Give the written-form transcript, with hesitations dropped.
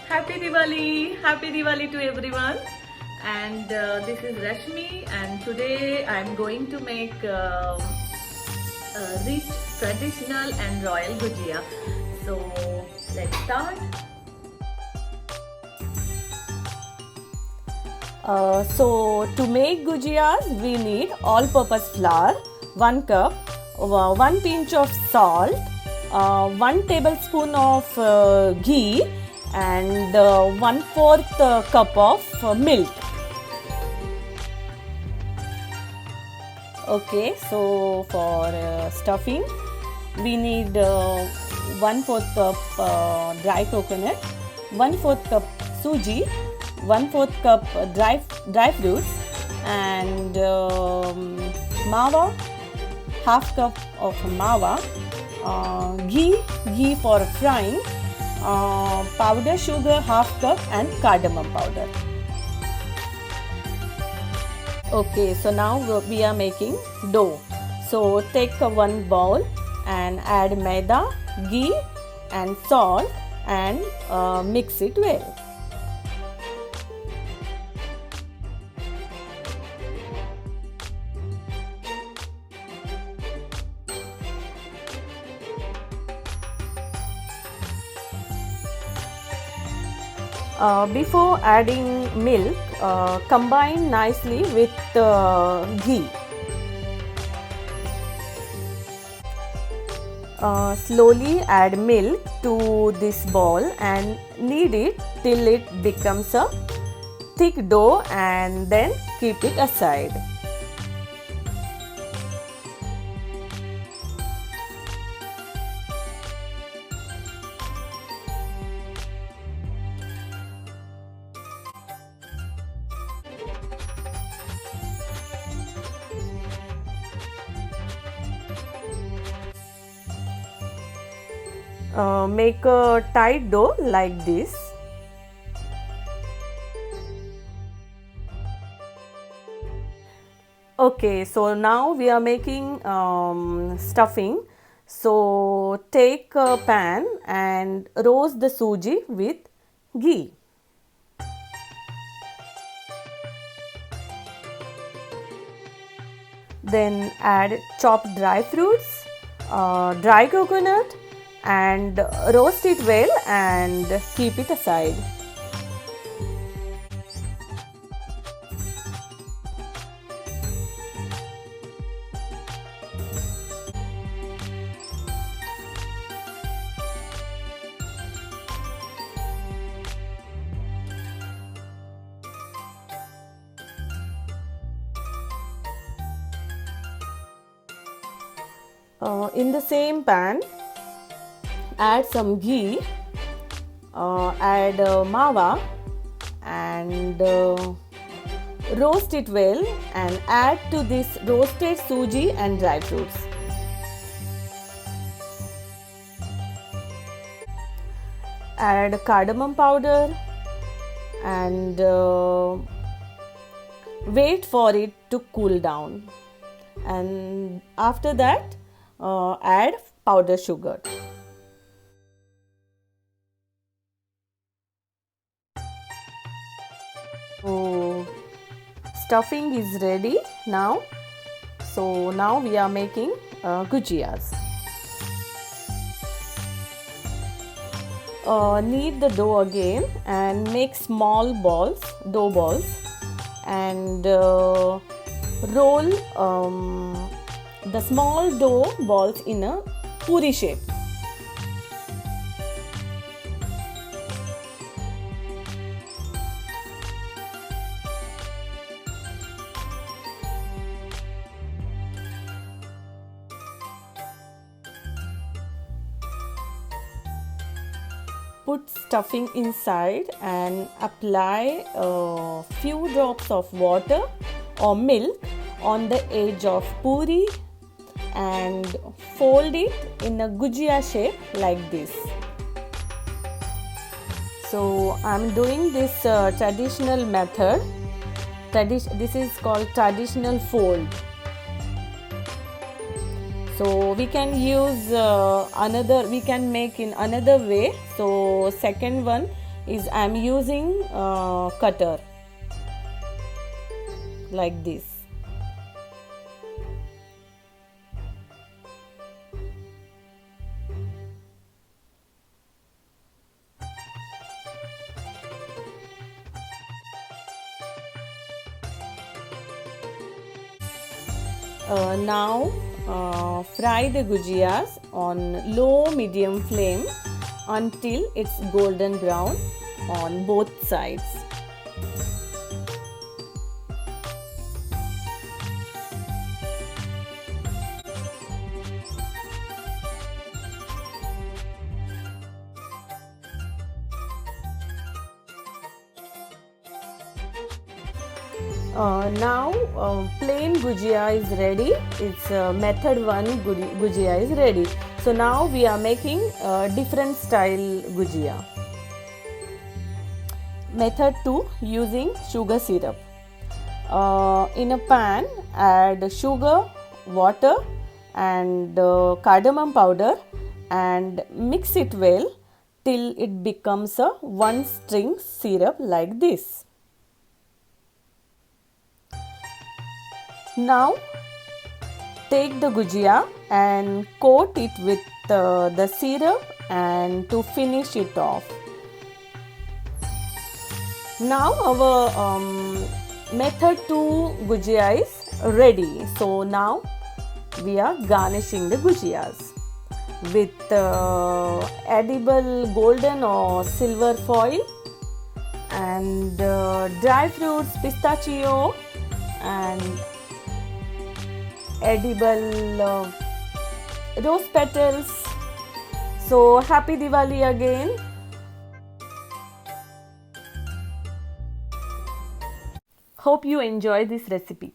Happy Diwali to everyone. And this is Rashmi, and today I'm going to make a rich, traditional, and royal gujia. So let's start. So to make gujiyas, we need all-purpose flour, 1 cup, 1 pinch of salt, 1 tablespoon of ghee, and 1/4 cup of milk. Okay, so for stuffing, we need 1/4 cup dry coconut, 1/4 cup suji, 1/4 cup dry fruits, and mawa, half cup of mawa, ghee for frying, powder sugar half cup, and cardamom powder. Okay, so now we are making dough. So take one bowl and add maida, ghee, and salt, and mix it well. Before adding milk, combine nicely with ghee. Slowly add milk to this bowl and knead it till it becomes a thick dough, and then keep it aside. Make a tight dough like this. Okay, so now we are making stuffing. So take a pan and roast the suji with ghee. Then add chopped dry fruits, dry coconut, and roast it well and keep it aside. In the same pan, add some ghee, add mawa, and roast it well, and add to this roasted suji and dry fruits. Add cardamom powder and wait for it to cool down, and after that add powder sugar. So stuffing is ready now. So now we are making gujiyas. Knead the dough again and make small dough balls, and roll the small dough balls in a puri shape. Put stuffing inside and apply a few drops of water or milk on the edge of puri and fold it in a gujia shape like this. So I'm doing this traditional method. This is called traditional fold. So we can use we can make in another way. So second one, is I'm using cutter like this. Now fry the gujiyas on low medium flame until it's golden brown on both sides. Now plain gujia is ready. It's method 1 gujia is ready. So now we are making different style gujia. Method 2, using sugar syrup. In a pan, add sugar, water and cardamom powder and mix it well till it becomes a one string syrup like this. Now take the gujia and coat it with the syrup and to finish it off. Now our method 2 gujia is ready. So now we are garnishing the gujiyas with edible golden or silver foil and dry fruits, pistachio and edible rose petals. So happy Diwali again. Hope you enjoy this recipe.